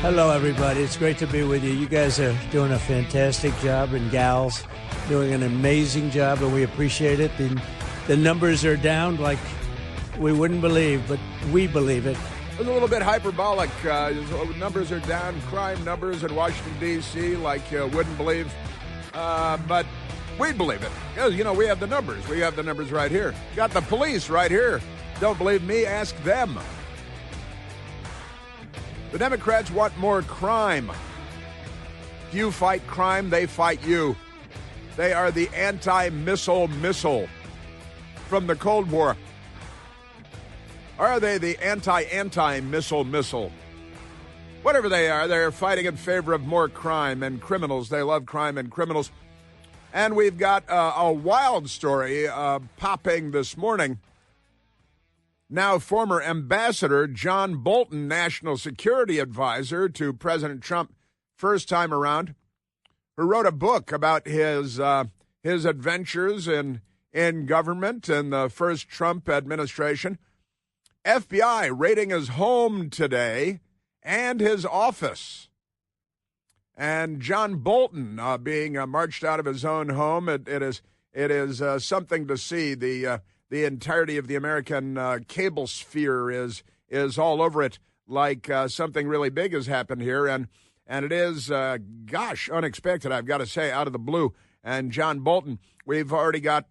Hello, everybody. It's great to be with you. You guys are doing a fantastic job, and gals doing an amazing job, and we appreciate it. The numbers are down like we wouldn't believe, but we believe it. It was a little bit hyperbolic. Numbers are down, crime numbers in Washington, D.C., like you wouldn't believe. But we believe it. You know, we have the numbers. We have the numbers right here. Got the police right here. Don't believe me? Ask them. The Democrats want more crime. If you fight crime, they fight you. They are the anti-missile missile from the Cold War. Or are they the anti-missile missile? Whatever they are, they're fighting in favor of more crime and criminals. They love crime and criminals. And we've got a wild story popping this morning. Now, former Ambassador John Bolton, National Security Advisor to President Trump, first time around, who wrote a book about his adventures in government in the first Trump administration. FBI raiding his home today and his office. And John Bolton being marched out of his own home. It is something to see. The entirety of the American cable sphere is all over it, like something really big has happened here, and it is, unexpected, I've got to say, out of the blue. And John Bolton, we've already got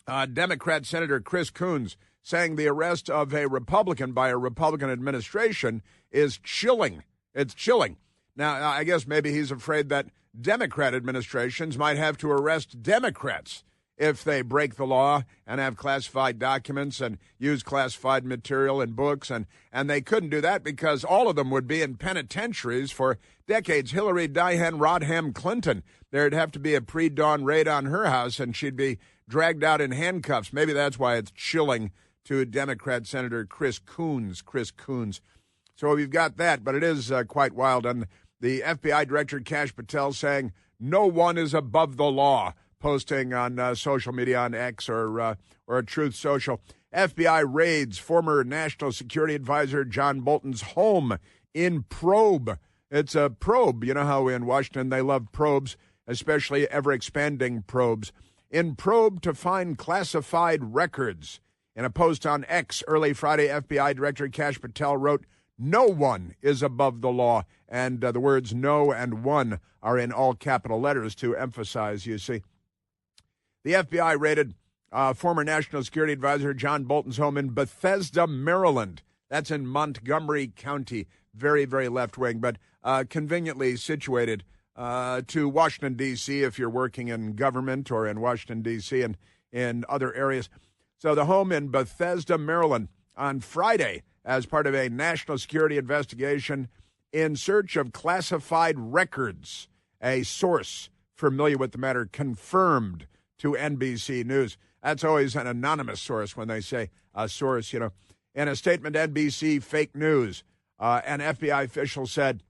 Democrat Senator Chris Coons saying the arrest of a Republican by a Republican administration is chilling. It's chilling. Now, I guess maybe he's afraid that Democrat administrations might have to arrest Democrats if they break the law and have classified documents and use classified material in books. And they couldn't do that because all of them would be in penitentiaries for decades. Hillary Diane Rodham Clinton, there'd have to be a pre-dawn raid on her house, and she'd be dragged out in handcuffs. Maybe that's why it's chilling to Democrat Senator Chris Coons. So we've got that, but it is quite wild. And the FBI Director Kash Patel saying no one is above the law, posting on social media on X or Truth Social. FBI raids former National Security Advisor John Bolton's home in Probe. It's a probe. You know how in Washington they love probes, especially ever-expanding probes. In Probe to find classified records. In a post on X early Friday, FBI Director Kash Patel wrote, "No one is above the law." And the words no and one are in all capital letters to emphasize, you see. The FBI raided former National Security Advisor John Bolton's home in Bethesda, Maryland. That's in Montgomery County. Very, very left-wing, but conveniently situated to Washington, D.C., if you're working in government or in Washington, D.C. and in other areas. So the home in Bethesda, Maryland, on Friday, as part of a national security investigation in search of classified records. A source familiar with the matter confirmed to NBC News. That's always an anonymous source when they say a source, you know. In a statement, NBC Fake News, an FBI official said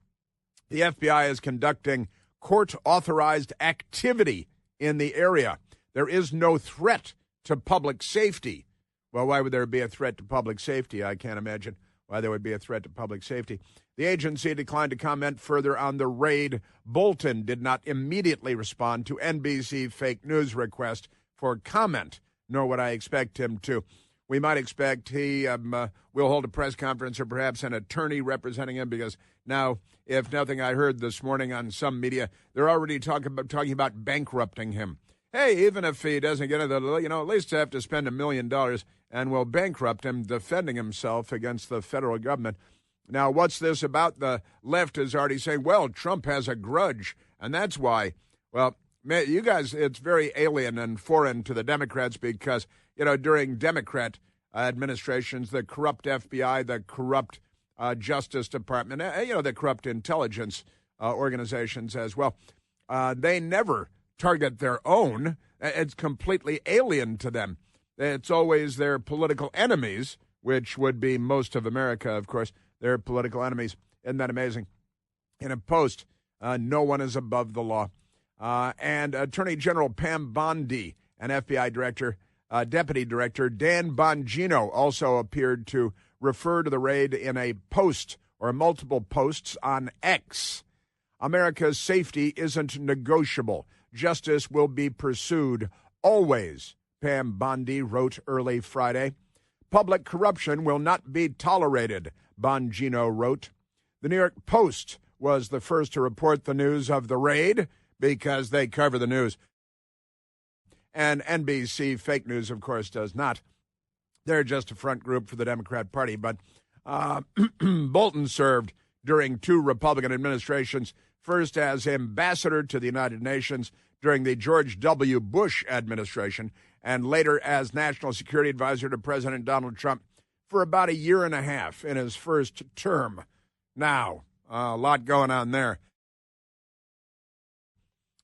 the FBI is conducting court-authorized activity in the area. There is no threat to public safety. Well, why would there be a threat to public safety? I can't imagine why there would be a threat to public safety. The agency declined to comment further on the raid. Bolton did not immediately respond to NBC Fake News request for comment, nor would I expect him to. We might expect he will hold a press conference or perhaps an attorney representing him, because now, if nothing, I heard this morning on some media, they're already talking about bankrupting him. Hey, even if he doesn't get it, at least have to spend $1 million and will bankrupt him defending himself against the federal government. Now, what's this about? The left is already saying, well, Trump has a grudge, and that's why. Well, you guys, it's very alien and foreign to the Democrats because, during Democrat administrations, the corrupt FBI, the corrupt Justice Department, the corrupt intelligence organizations as well, they never target their own. It's completely alien to them. It's always their political enemies, which would be most of America, of course, their political enemies. Isn't that amazing? In a post, no one is above the law. And Attorney General Pam Bondi and FBI Deputy Director Dan Bongino also appeared to refer to the raid in a post or multiple posts on X. America's safety isn't negotiable. Justice will be pursued always, Pam Bondi wrote early Friday. Public corruption will not be tolerated, Bongino wrote. The New York Post was the first to report the news of the raid because they cover the news. And NBC fake news, of course, does not. They're just a front group for the Democrat Party. But Bolton served during 2 Republican administrations, first as ambassador to the United Nations during the George W. Bush administration, and later as national security advisor to President Donald Trump for about a year and a half in his first term. Now, a lot going on there.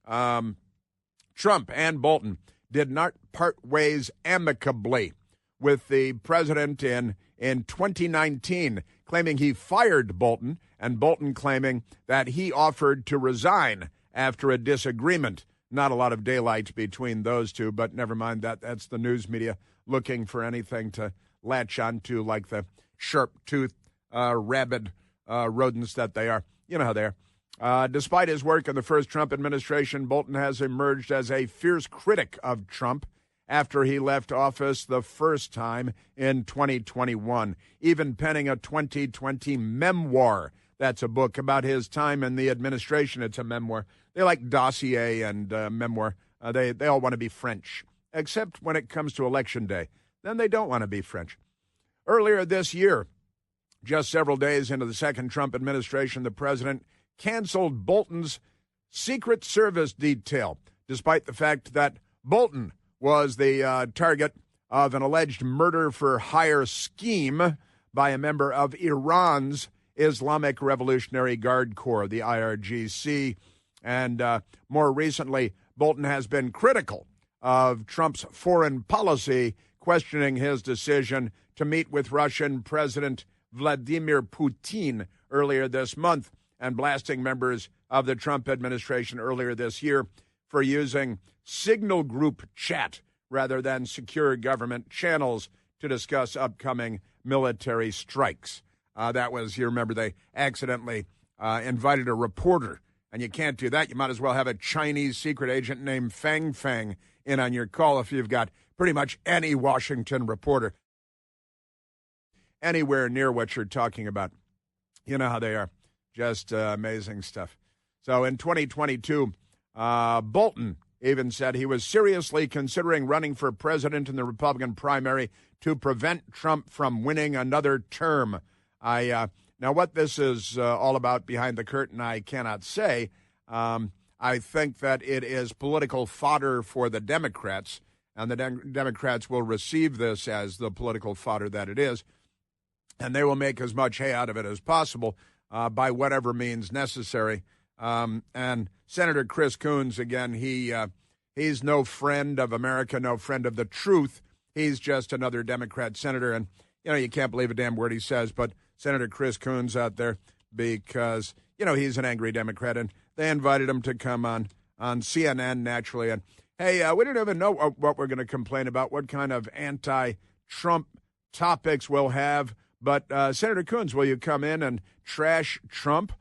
Trump and Bolton did not part ways amicably with the president in 2019, claiming he fired Bolton, and Bolton claiming that he offered to resign after a disagreement. Not a lot of daylight between those two, but never mind that. That's the news media looking for anything to latch onto, like the sharp-toothed, rabid rodents that they are. You know how they are. Despite his work in the first Trump administration, Bolton has emerged as a fierce critic of Trump after he left office the first time in 2021, even penning a 2020 memoir. That's a book about his time in the administration. It's a memoir. They like dossier and memoir. They all want to be French, except when it comes to Election Day. Then they don't want to be French. Earlier this year, just several days into the second Trump administration, the president canceled Bolton's Secret Service detail, despite the fact that Bolton was the target of an alleged murder-for-hire scheme by a member of Iran's Islamic Revolutionary Guard Corps, the IRGC. And more recently, Bolton has been critical of Trump's foreign policy, questioning his decision to meet with Russian President Vladimir Putin earlier this month and blasting members of the Trump administration earlier this year for using signal group chat rather than secure government channels to discuss upcoming military strikes. That was, you remember, they accidentally invited a reporter, and you can't do that. You might as well have a Chinese secret agent named Fang Fang in on your call if you've got pretty much any Washington reporter anywhere near what you're talking about. You know how they are. Just amazing stuff. So in 2022, Bolton even said he was seriously considering running for president in the Republican primary to prevent Trump from winning another term. Now, what this is all about behind the curtain, I cannot say. I think that it is political fodder for the Democrats, and the Democrats will receive this as the political fodder that it is, and they will make as much hay out of it as possible by whatever means necessary. And Senator Chris Coons, again, he's no friend of America, no friend of the truth. He's just another Democrat senator, and, you know, you can't believe a damn word he says, but Senator Chris Coons out there because, you know, he's an angry Democrat, and they invited him to come on CNN, naturally. And, hey, we don't even know what we're going to complain about, what kind of anti-Trump topics we'll have. But, Senator Coons, will you come in and trash Trump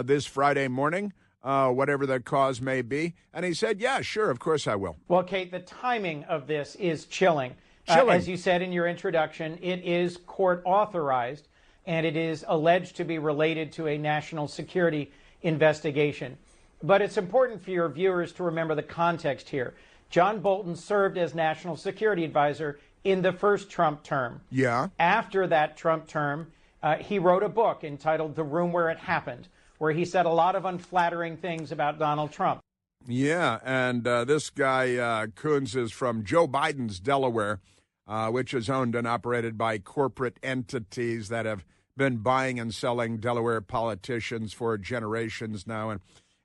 this Friday morning, whatever the cause may be? And he said, yeah, sure, of course I will. Well, Kate, the timing of this is chilling. As you said in your introduction, it is court authorized, and it is alleged to be related to a national security investigation. But it's important for your viewers to remember the context here. John Bolton served as national security advisor in the first Trump term. Yeah. After that Trump term, he wrote a book entitled The Room Where It Happened, where he said a lot of unflattering things about Donald Trump. Yeah, and this guy, Coons, is from Joe Biden's Delaware, which is owned and operated by corporate entities that have been buying and selling Delaware politicians for generations now.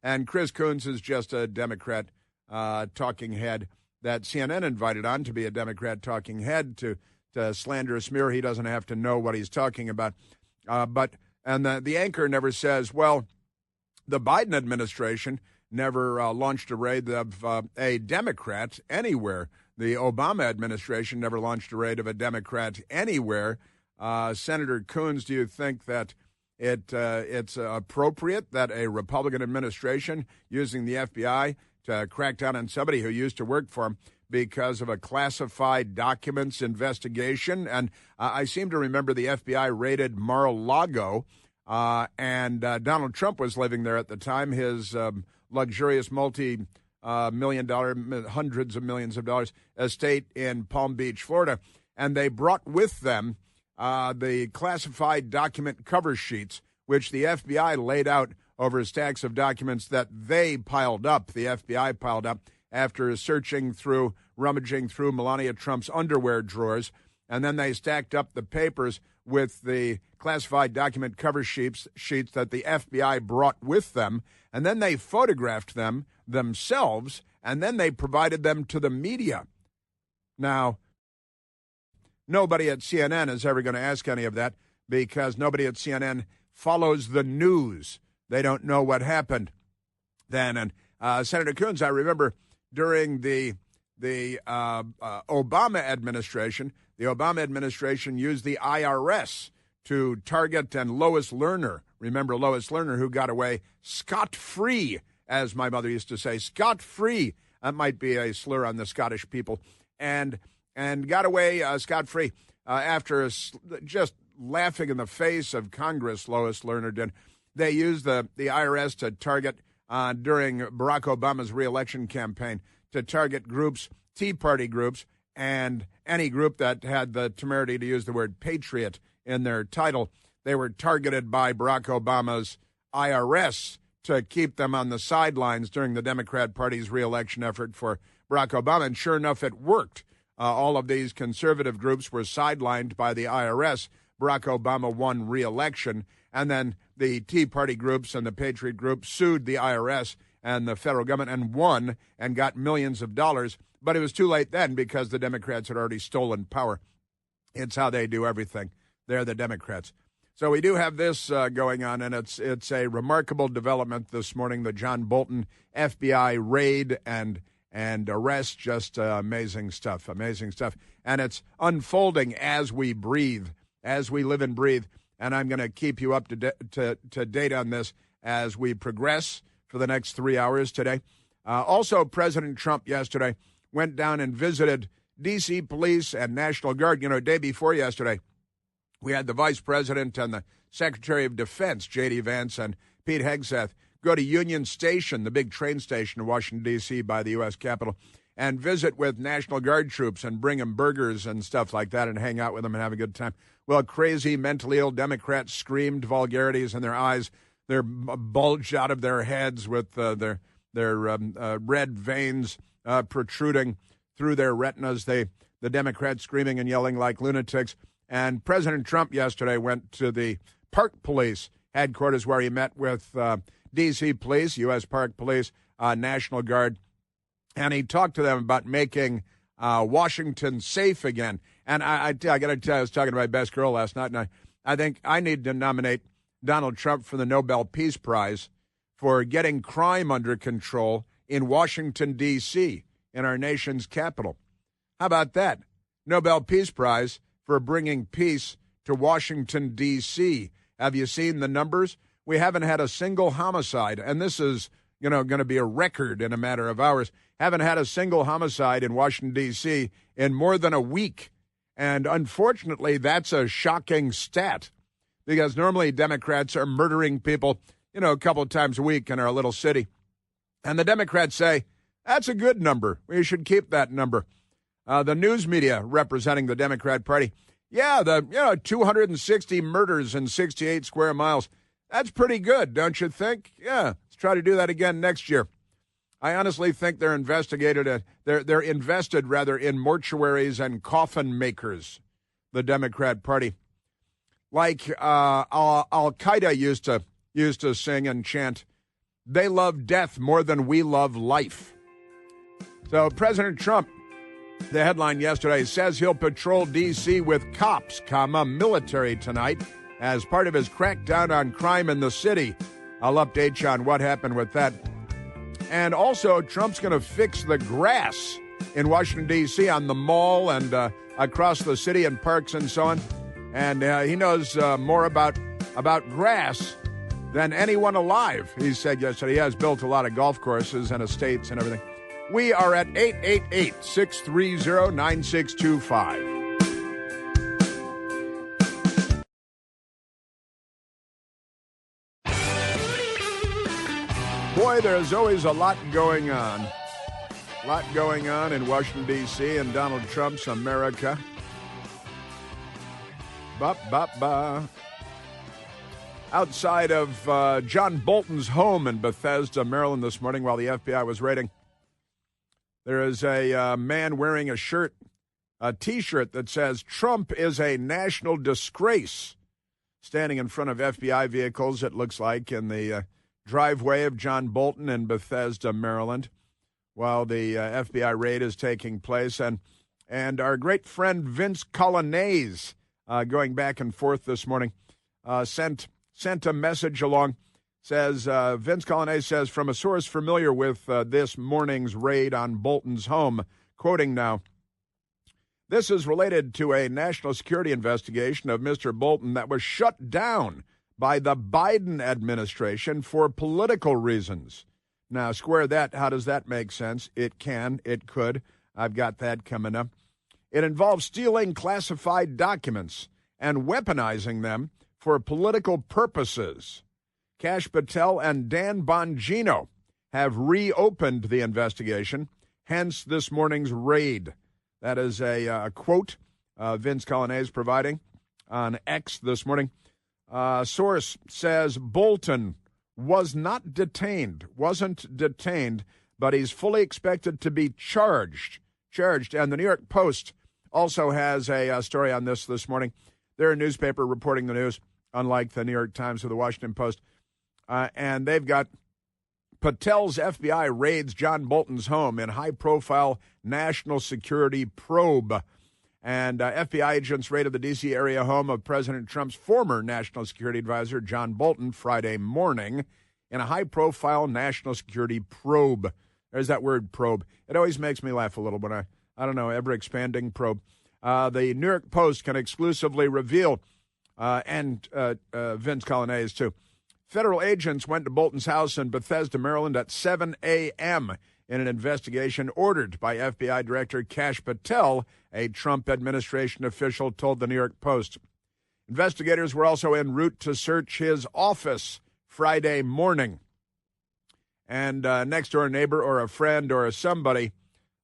And Chris Coons is just a Democrat talking head that CNN invited on to be a Democrat talking head to slander or smear. He doesn't have to know what he's talking about. But the anchor never says, well, the Biden administration never launched a raid of a Democrat anywhere. The Obama administration never launched a raid of a Democrat anywhere. Senator Coons, do you think that It's appropriate that a Republican administration using the FBI to crack down on somebody who used to work for him because of a classified documents investigation. And I seem to remember the FBI raided Mar-a-Lago, and Donald Trump was living there at the time. His luxurious multi-million-dollar, hundreds of millions of dollars estate in Palm Beach, Florida. And they brought with them the classified document cover sheets, which the FBI laid out over stacks of documents that they piled up, the FBI piled up, after rummaging through Melania Trump's underwear drawers. And then they stacked up the papers with the classified document cover sheets that the FBI brought with them. And then they photographed them themselves, and then they provided them to the media. Now, nobody at CNN is ever going to ask any of that because nobody at CNN follows the news. They don't know what happened then. And Senator Coons, I remember during the Obama administration, the Obama administration used the IRS to target and Lois Lerner. Remember Lois Lerner, who got away scot-free, as my mother used to say, scot-free. That might be a slur on the Scottish people. And got away scot-free after just laughing in the face of Congress, Lois Lerner did. They used the IRS to target, during Barack Obama's reelection campaign, to target groups, Tea Party groups, and any group that had the temerity to use the word patriot in their title. They were targeted by Barack Obama's IRS to keep them on the sidelines during the Democrat Party's reelection effort for Barack Obama. And sure enough, it worked. All of these conservative groups were sidelined by the IRS. Barack Obama won re-election, and then the Tea Party groups and the Patriot groups sued the IRS and the federal government and won and got millions of dollars. But it was too late then because the Democrats had already stolen power. It's how they do everything. They're the Democrats. So we do have this going on, and it's a remarkable development this morning, the John Bolton FBI raid and arrest. Just amazing stuff. And it's unfolding as we breathe, as we live and breathe. And I'm going to keep you up to date on this as we progress for the next 3 hours today. Also, President Trump yesterday went down and visited D.C. Police and National Guard. You know, day before yesterday, we had the Vice President and the Secretary of Defense, J.D. Vance, and Pete Hegseth go to Union Station, the big train station in Washington, D.C. by the U.S. Capitol, and visit with National Guard troops and bring them burgers and stuff like that and hang out with them and have a good time. Well, crazy, mentally ill Democrats screamed vulgarities in their eyes. They're bulged out of their heads with their red veins protruding through their retinas. The Democrats screaming and yelling like lunatics. And President Trump yesterday went to the Park Police headquarters where he met with D.C. Police, U.S. Park Police, National Guard, and he talked to them about making Washington safe again. And I got to tell you, I was talking to my best girl last night, and I think I need to nominate Donald Trump for the Nobel Peace Prize for getting crime under control in Washington, D.C., in our nation's capital. How about that? Nobel Peace Prize for bringing peace to Washington, D.C. Have you seen the numbers? We haven't had a single homicide, and this is, going to be a record in a matter of hours. Haven't had a single homicide in Washington, D.C. in more than a week. And unfortunately, that's a shocking stat because normally Democrats are murdering people, a couple of times a week in our little city. And the Democrats say, that's a good number. We should keep that number. The news media representing the Democrat Party, 260 murders in 68 square miles. That's pretty good, don't you think? Yeah, let's try to do that again next year. I honestly think they're invested in mortuaries and coffin makers, the Democrat Party. Like Al-Qaeda used to sing and chant, they love death more than we love life. So President Trump, the headline yesterday, says he'll patrol D.C. with cops, military tonight as part of his crackdown on crime in the city. I'll update you on what happened with that. And also, Trump's going to fix the grass in Washington, D.C. on the mall and across the city and parks and so on. And he knows more about about grass than anyone alive, he said yesterday. He has built a lot of golf courses and estates and everything. We are at 888-630-9625. Boy, there's always a lot going on. A lot going on in Washington, D.C. and Donald Trump's America. Outside of John Bolton's home in Bethesda, Maryland this morning while the FBI was raiding, there is a man wearing a T-shirt that says, "Trump is a national disgrace," standing in front of FBI vehicles, it looks like, in the driveway of John Bolton in Bethesda, Maryland, while the FBI raid is taking place. And our great friend Vince Coglianese, going back and forth this morning, sent a message along. Says Vince Coglianese says, from a source familiar with this morning's raid on Bolton's home, quoting now, "This is related to a national security investigation of Mr. Bolton that was shut down by the Biden administration for political reasons." Now, square that. How does that make sense? It can. It could. I've got that coming up. It involves stealing classified documents and weaponizing them for political purposes. Kash Patel and Dan Bongino have reopened the investigation, hence this morning's raid. That is a quote Vince Coglianese providing on X this morning. Source says Bolton wasn't detained, but he's fully expected to be charged. And the New York Post also has a story on this morning. They're a newspaper reporting the news, unlike the New York Times or the Washington Post. And they've got Patel's FBI raids John Bolton's home in high-profile national security probe. And FBI agents raided the D.C. area home of President Trump's former national security advisor, John Bolton, Friday morning in a high-profile national security probe. There's that word, probe. It always makes me laugh a little when I don't know, ever-expanding probe. The New York Post can exclusively reveal, and Vince Coglianese, too, federal agents went to Bolton's house in Bethesda, Maryland at 7 a.m. in an investigation ordered by FBI Director Kash Patel, a Trump administration official told the New York Post. Investigators were also en route to search his office Friday morning. And next-door neighbor or a friend or somebody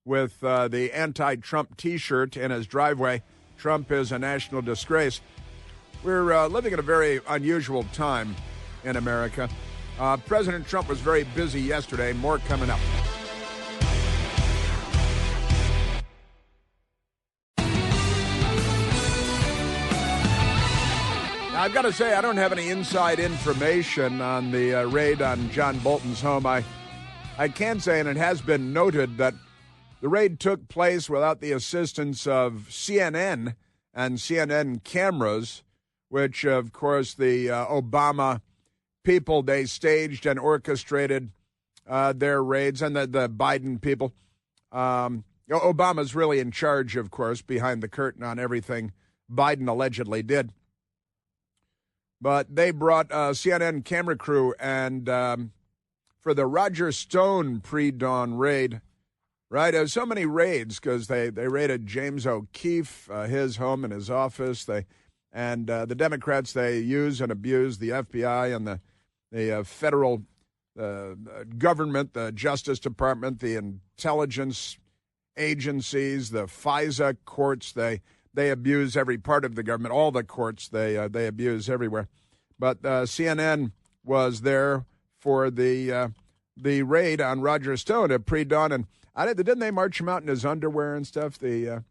with the anti-Trump T-shirt in his driveway, "Trump is a national disgrace." We're living in a very unusual time in America. President Trump was very busy yesterday. More coming up. I've got to say, I don't have any inside information on the raid on John Bolton's home. I can say, and it has been noted, that the raid took place without the assistance of CNN and CNN cameras, which, of course, the Obama people, they staged and orchestrated their raids, and the Biden people. Obama's really in charge, of course, behind the curtain on everything Biden allegedly did. But they brought CNN camera crew and for the Roger Stone pre-dawn raid, right? There's so many raids because they raided James O'Keefe, his home and his office. The Democrats, they use and abuse the FBI and the federal government, the Justice Department, the intelligence agencies, the FISA courts. They abuse every part of the government. All the courts, they abuse everywhere. But CNN was there for the raid on Roger Stone at pre-dawn. And didn't they march him out in his underwear and stuff? How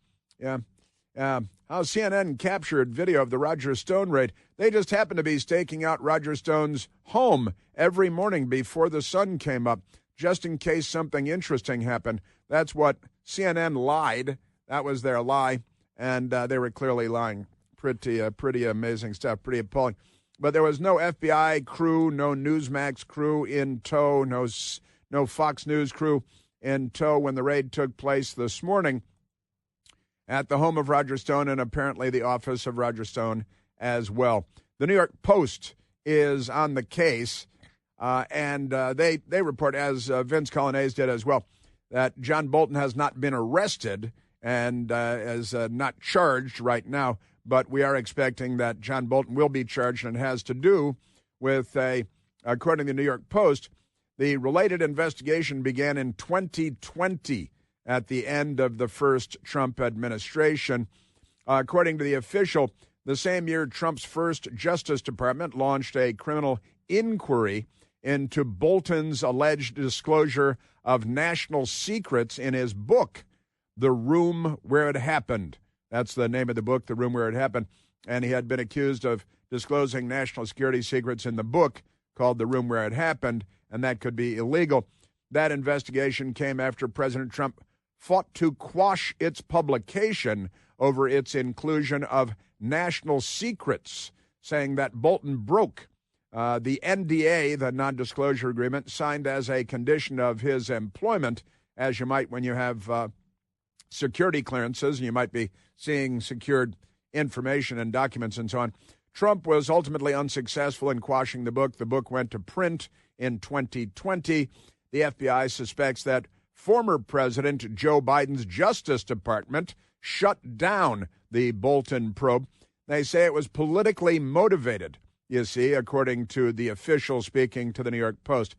CNN captured video of the Roger Stone raid. They just happened to be staking out Roger Stone's home every morning before the sun came up, just in case something interesting happened. That's what CNN lied. That was their lie. And they were clearly lying. Pretty amazing stuff, pretty appalling. But there was no FBI crew, no Newsmax crew in tow, no Fox News crew in tow when the raid took place this morning at the home of Roger Stone and apparently the office of Roger Stone as well. The New York Post is on the case, and they report, as Vince Colonnese did as well, that John Bolton has not been arrested and is not charged right now, but we are expecting that John Bolton will be charged, and it has to do with, according to the New York Post, the related investigation began in 2020 at the end of the first Trump administration. According to the official, the same year Trump's first Justice Department launched a criminal inquiry into Bolton's alleged disclosure of national secrets in his book, The Room Where It Happened. That's the name of the book, The Room Where It Happened. And he had been accused of disclosing national security secrets in the book called The Room Where It Happened, and that could be illegal. That investigation came after President Trump fought to quash its publication over its inclusion of national secrets, saying that Bolton broke the NDA, the non-disclosure agreement, signed as a condition of his employment, as you might when you have security clearances, and you might be seeing secured information and documents and so on. Trump was ultimately unsuccessful in quashing the book. The book went to print in 2020. The FBI suspects that former President Joe Biden's Justice Department shut down the Bolton probe. They say it was politically motivated, you see, according to the official speaking to the New York Post.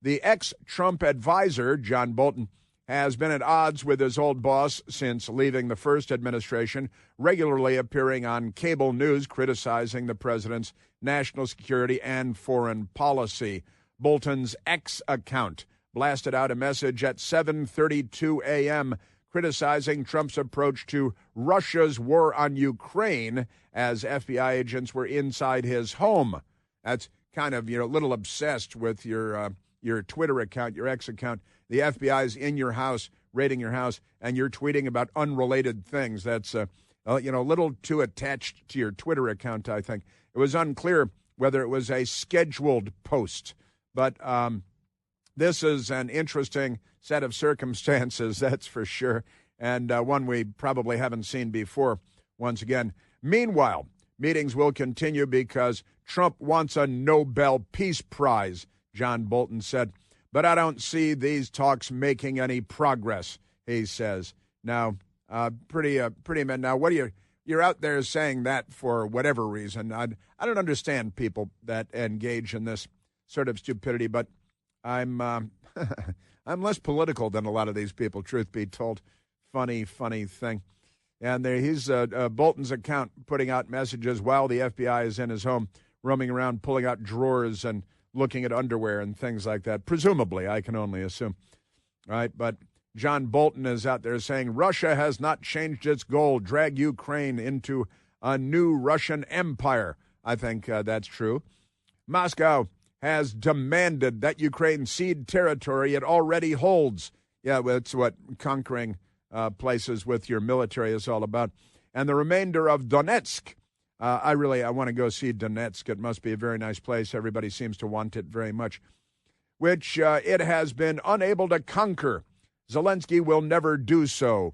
The ex-Trump advisor, John Bolton, has been at odds with his old boss since leaving the first administration, regularly appearing on cable news criticizing the president's national security and foreign policy. Bolton's X account blasted out a message at 7:32 a.m. criticizing Trump's approach to Russia's war on Ukraine as FBI agents were inside his home. That's kind of, a little obsessed with your Twitter account, your X account. The FBI's in your house, raiding your house, and you're tweeting about unrelated things. That's, a little too attached to your Twitter account, I think. It was unclear whether it was a scheduled post, but this is an interesting set of circumstances, that's for sure, and one we probably haven't seen before, once again. Meanwhile, meetings will continue because Trump wants a Nobel Peace Prize, John Bolton said. But I don't see these talks making any progress, he says. Now, pretty man. Now, what are you're out there saying that for whatever reason. I don't understand people that engage in this sort of stupidity, but I'm I'm less political than a lot of these people, truth be told. Funny thing. And he's Bolton's account putting out messages while the FBI is in his home, roaming around, pulling out drawers and looking at underwear and things like that. Presumably, I can only assume. Right? But John Bolton is out there saying Russia has not changed its goal, drag Ukraine into a new Russian empire. I think that's true. Moscow has demanded that Ukraine cede territory it already holds. Yeah, that's what conquering places with your military is all about. And the remainder of Donetsk. I want to go see Donetsk. It must be a very nice place. Everybody seems to want it very much, which it has been unable to conquer. Zelensky will never do so.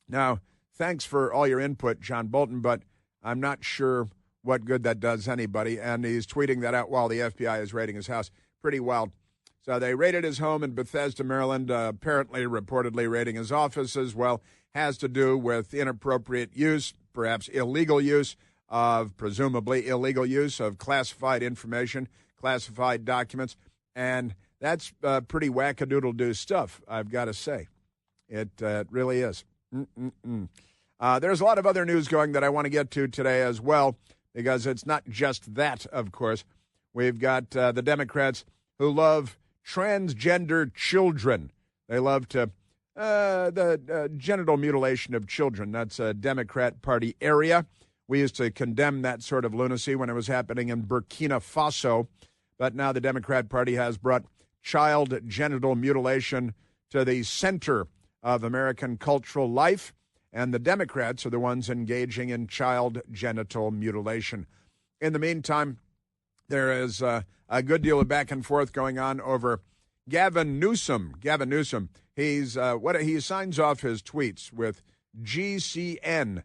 Now, thanks for all your input, John Bolton, but I'm not sure what good that does anybody. And he's tweeting that out while the FBI is raiding his house. Pretty wild. So they raided his home in Bethesda, Maryland, apparently, reportedly raiding his office as well. Has to do with inappropriate use, perhaps illegal use presumably illegal use of classified information, classified documents, and that's pretty wackadoodle-doo stuff, I've got to say. It really is. There's a lot of other news going that I want to get to today as well, because it's not just that, of course. We've got the Democrats who love transgender children. They love the genital mutilation of children. That's a Democrat Party area. We used to condemn that sort of lunacy when it was happening in Burkina Faso, but now the Democrat Party has brought child genital mutilation to the center of American cultural life, and the Democrats are the ones engaging in child genital mutilation. In the meantime, there is a good deal of back and forth going on over Gavin Newsom. Gavin Newsom, he signs off his tweets with GCN.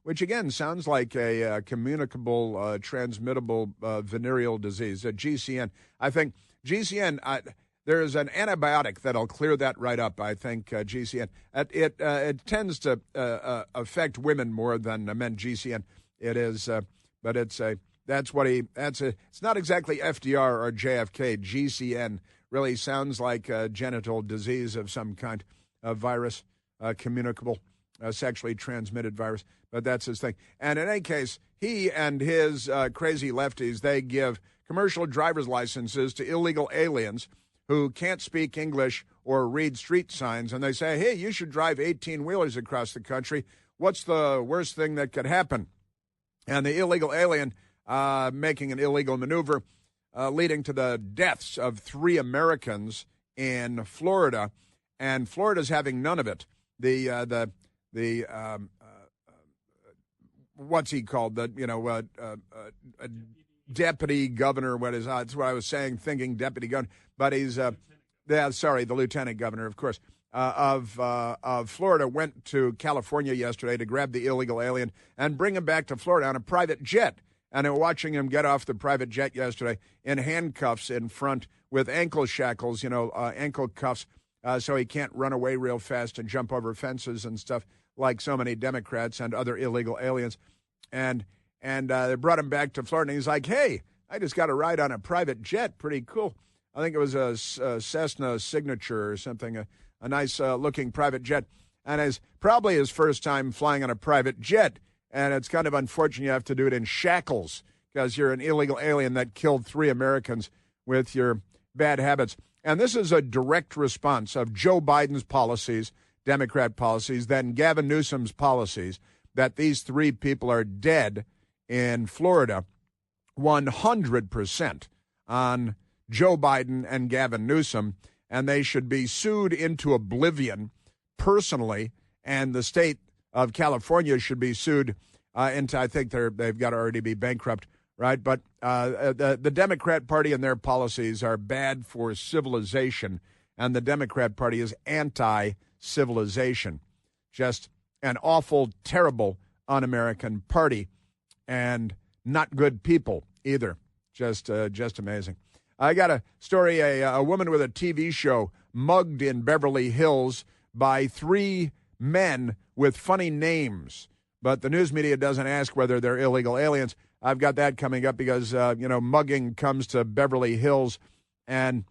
which again sounds like a communicable, transmittable venereal disease, a GCN. I think GCN, there is an antibiotic that'll clear that right up, I think, GCN. It tends to affect women more than men, GCN. It is, but it's not exactly FDR or JFK. GCN really sounds like a genital disease of some kind, a virus, communicable, sexually transmitted virus, but that's his thing. And in any case, he and his crazy lefties, they give commercial driver's licenses to illegal aliens who can't speak English or read street signs, and they say, hey, you should drive 18-wheelers across the country. What's the worst thing that could happen? And the illegal alien making an illegal maneuver leading to the deaths of 3 Americans in Florida, and Florida's having none of it. The what's he called? Deputy governor. That's what I was saying, thinking deputy governor, but he's the lieutenant governor, of course, of Florida went to California yesterday to grab the illegal alien and bring him back to Florida on a private jet. And they were watching him get off the private jet yesterday in handcuffs in front with ankle shackles, ankle cuffs, so he can't run away real fast and jump over fences and stuff like so many Democrats and other illegal aliens. And they brought him back to Florida, and he's like, hey, I just got a ride on a private jet. Pretty cool. I think it was a Cessna Signature or something, a nice-looking private jet. And it's probably his first time flying on a private jet, and it's kind of unfortunate you have to do it in shackles because you're an illegal alien that killed 3 Americans with your bad habits. And this is a direct response of Joe Biden's policies, Democrat policies, then Gavin Newsom's policies, that these 3 people are dead in Florida 100% on Joe Biden and Gavin Newsom, and they should be sued into oblivion personally, and the state of California should be sued into, I think they've got to already be bankrupt, right? But the Democrat Party and their policies are bad for civilization, and the Democrat Party is anti-civilization. Just an awful, terrible, un-American party, and not good people either. Just amazing. I got a story, a woman with a TV show mugged in Beverly Hills by 3 men with funny names. But the news media doesn't ask whether they're illegal aliens. I've got that coming up because, mugging comes to Beverly Hills, and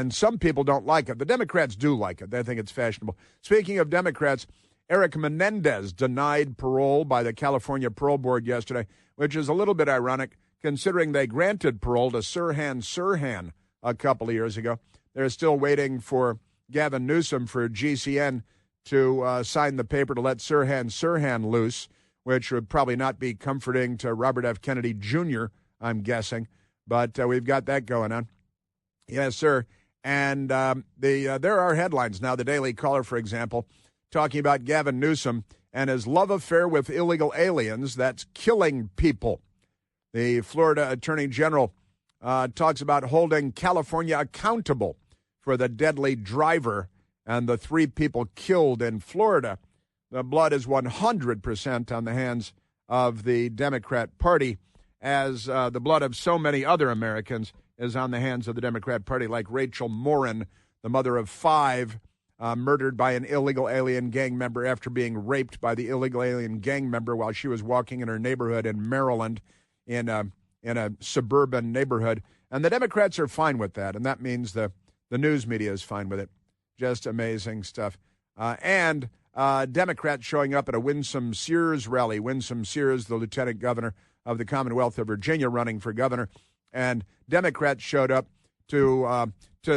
some people don't like it. The Democrats do like it. They think it's fashionable. Speaking of Democrats, Eric Menendez denied parole by the California Parole Board yesterday, which is a little bit ironic considering they granted parole to Sirhan Sirhan a couple of years ago. They're still waiting for Gavin Newsom for GCN to sign the paper to let Sirhan Sirhan loose, which would probably not be comforting to Robert F. Kennedy Jr., I'm guessing. But we've got that going on. Yes, sir. And there are headlines now. The Daily Caller, for example, talking about Gavin Newsom and his love affair with illegal aliens that's killing people. The Florida Attorney General talks about holding California accountable for the deadly driver and the 3 people killed in Florida. The blood is 100% on the hands of the Democrat Party, as the blood of so many other Americans is on the hands of the Democrat Party, like Rachel Morin, the mother of 5, murdered by an illegal alien gang member after being raped by the illegal alien gang member while she was walking in her neighborhood in Maryland, in a suburban neighborhood. And the Democrats are fine with that, and that means the news media is fine with it. Just amazing stuff. And Democrats showing up at a Winsome Sears rally. Winsome Sears, the lieutenant governor of the Commonwealth of Virginia, running for governor. And Democrats showed up to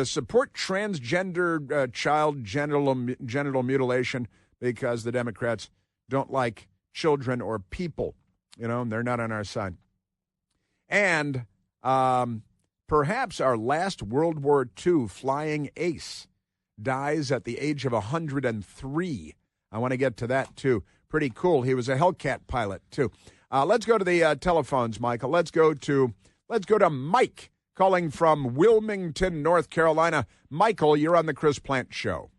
support transgender child genital mutilation because the Democrats don't like children or people. They're not on our side. And perhaps our last World War II flying ace dies at the age of 103. I want to get to that, too. Pretty cool. He was a Hellcat pilot, too. Let's go to the telephones, Michael. Let's go to Mike, calling from Wilmington, North Carolina. Michael, you're on the Chris Plante Show.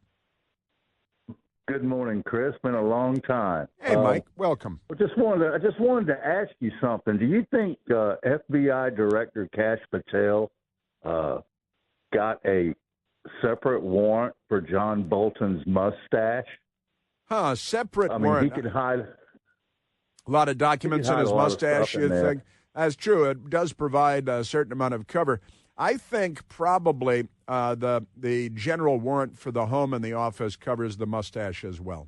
Good morning, Chris. Been a long time. Hey, Mike. Welcome. I just wanted to ask you something. Do you think FBI Director Kash Patel got a separate warrant for John Bolton's mustache? Separate warrant. warrant. He could hide a lot of documents in his mustache, you think? That's true. It does provide a certain amount of cover. I think probably the general warrant for the home and the office covers the mustache as well.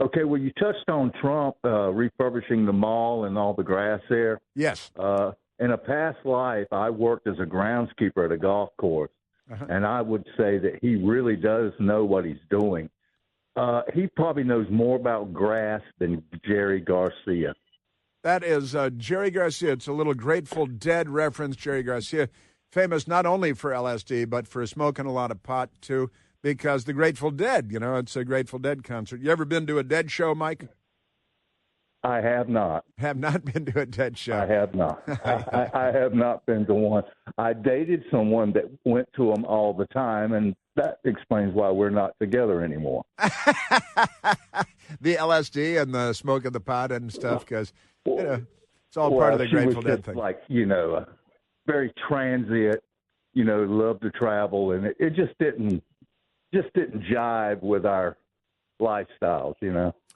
Okay, well, you touched on Trump refurbishing the mall and all the grass there. Yes. In a past life, I worked as a groundskeeper at a golf course, and I would say that he really does know what he's doing. He probably knows more about grass than Jerry Garcia. That is Jerry Garcia. It's a little Grateful Dead reference. Jerry Garcia, famous not only for LSD, but for smoking a lot of pot, too, because the Grateful Dead, it's a Grateful Dead concert. You ever been to a Dead show, Mike? I have not. Have not been to a Dead show? I have not. I have not been to one. I dated someone that went to them all the time, and that explains why we're not together anymore. The LSD and the smoke of the pot and stuff, because it's all part of the Grateful Dead thing. Like, very transient, loved to travel, and it just didn't jive with our lifestyles,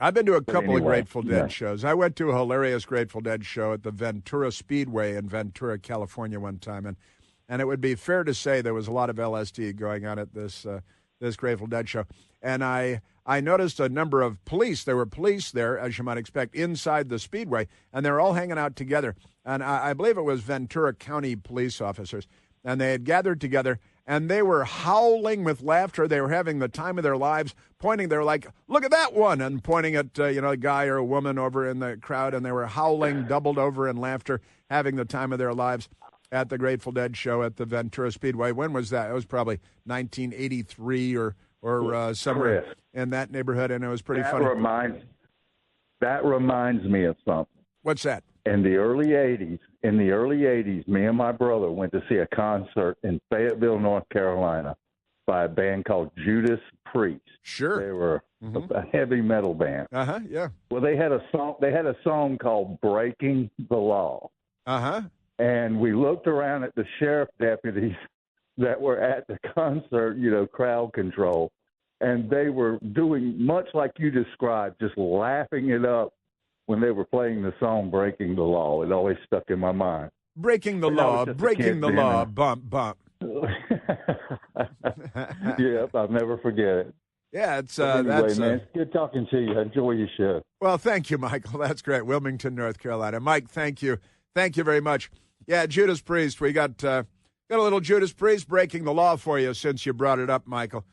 I've been to a couple of Grateful Dead shows. I went to a hilarious Grateful Dead show at the Ventura Speedway in Ventura, California one time, and it would be fair to say there was a lot of LSD going on at this Grateful Dead show. And I noticed a number of police. There were police there, as you might expect, inside the Speedway, and they were all hanging out together. And I believe it was Ventura County police officers. And they had gathered together, and they were howling with laughter. They were having the time of their lives, pointing. They were like, look at that one, and pointing at, a guy or a woman over in the crowd, and they were howling, doubled over in laughter, having the time of their lives at the Grateful Dead show at the Ventura Speedway. When was that? It was probably 1983 or somewhere in that neighborhood, and it was pretty funny. That reminds me of something. What's that? In the early 80s, me and my brother went to see a concert in Fayetteville, North Carolina by a band called Judas Priest. Sure. They were a heavy metal band. Yeah. Well, they had a song called Breaking the Law. And we looked around at the sheriff deputies that were at the concert, crowd control, and they were doing much like you described, just laughing it up when they were playing the song Breaking the Law. It always stuck in my mind. Breaking the law, breaking the law, bump, bump. Yep, I'll never forget it. Yeah, it's anyway, man, it's good talking to you. Enjoy your show. Well, thank you, Michael. That's great. Wilmington, North Carolina. Mike, thank you. Thank you very much. Yeah, Judas Priest. We got a little Judas Priest Breaking the Law for you since you brought it up, Michael.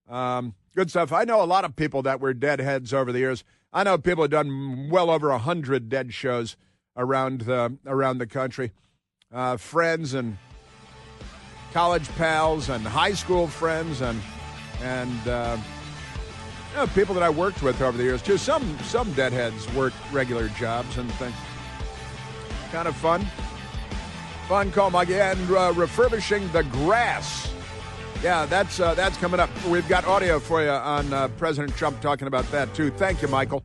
Good stuff. I know a lot of people that were Deadheads over the years. I know people have done well over 100 Dead shows around the country. Friends and college pals and high school friends and people that I worked with over the years too. Some Deadheads worked regular jobs and things. Kind of fun. Fun call, Mike. And refurbishing the grass. Yeah, that's coming up. We've got audio for you on President Trump talking about that, too. Thank you, Michael.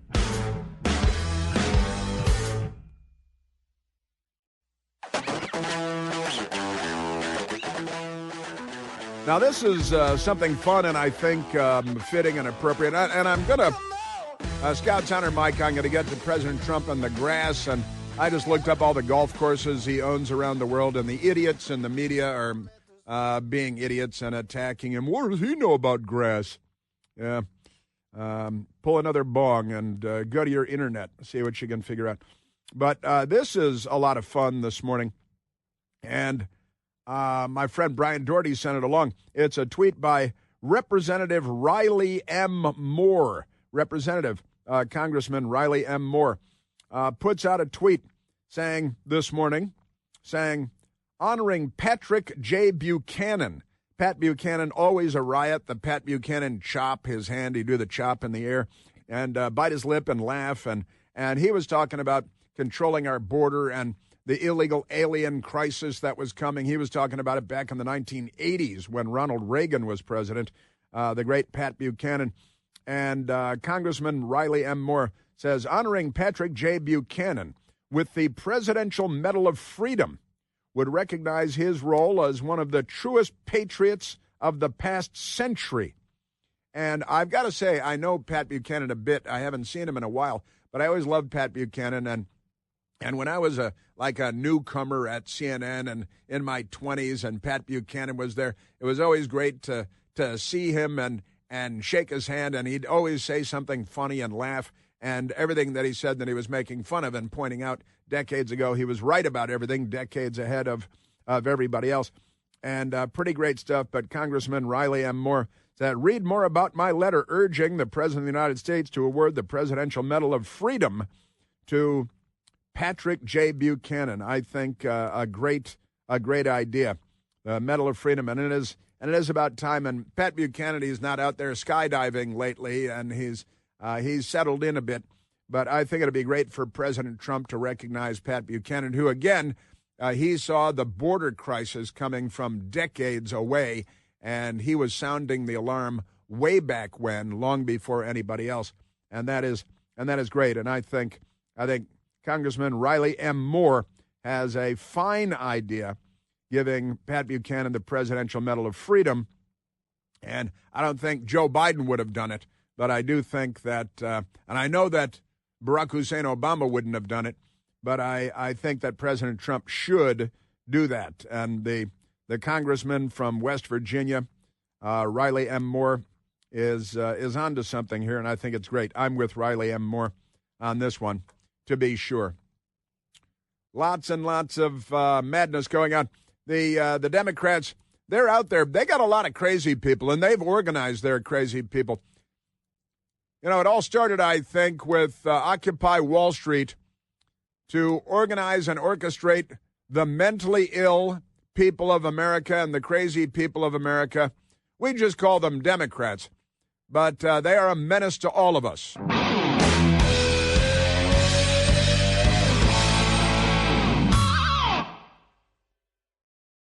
Now, this is something fun and I think fitting and appropriate. And I'm going to, Scout Hunter Mike, I'm going to get to President Trump and the grass. And I just looked up all the golf courses he owns around the world, and the idiots in the media are being idiots and attacking him. What does he know about grass? Yeah. Pull another bong and go to your internet, see what you can figure out. But this is a lot of fun this morning. And my friend Brian Doherty sent it along. It's a tweet by Representative Riley M. Moore. Congressman Riley M. Moore puts out a tweet this morning saying, honoring Patrick J. Buchanan. Pat Buchanan, always a riot. The Pat Buchanan chop, his hand, he'd do the chop in the air and bite his lip and laugh. And he was talking about controlling our border and the illegal alien crisis that was coming. He was talking about it back in the 1980s when Ronald Reagan was president, the great Pat Buchanan. And Congressman Riley M. Moore says, honoring Patrick J. Buchanan with the Presidential Medal of Freedom would recognize his role as one of the truest patriots of the past century. And I've got to say, I know Pat Buchanan a bit. I haven't seen him in a while, but I always loved Pat Buchanan. And when I was a newcomer at CNN and in my 20s and Pat Buchanan was there, it was always great to see him and shake his hand, and he'd always say something funny and laugh, and everything that he said that he was making fun of and pointing out decades ago, he was right about everything, decades ahead of everybody else. And pretty great stuff. But Congressman Riley M. Moore said, read more about my letter urging the President of the United States to award the Presidential Medal of Freedom to Patrick J. Buchanan. I think a great idea, the Medal of Freedom, and it is about time. And Pat Buchanan, he's not out there skydiving lately, and he's settled in a bit. But I think it'd be great for President Trump to recognize Pat Buchanan, who, again, he saw the border crisis coming from decades away, and he was sounding the alarm way back when, long before anybody else. And that is great. And I think Congressman Riley M. Moore has a fine idea, giving Pat Buchanan the Presidential Medal of Freedom. And I don't think Joe Biden would have done it, but I do think that, and I know that Barack Hussein Obama wouldn't have done it, but I think that President Trump should do that. And the congressman from West Virginia, Riley M. Moore, is onto something here, and I think it's great. I'm with Riley M. Moore on this one, to be sure. Lots and lots of madness going on. The Democrats, they're out there. They got a lot of crazy people, and they've organized their crazy people. You know, it all started, I think, with Occupy Wall Street to organize and orchestrate the mentally ill people of America and the crazy people of America. We just call them Democrats, but they are a menace to all of us.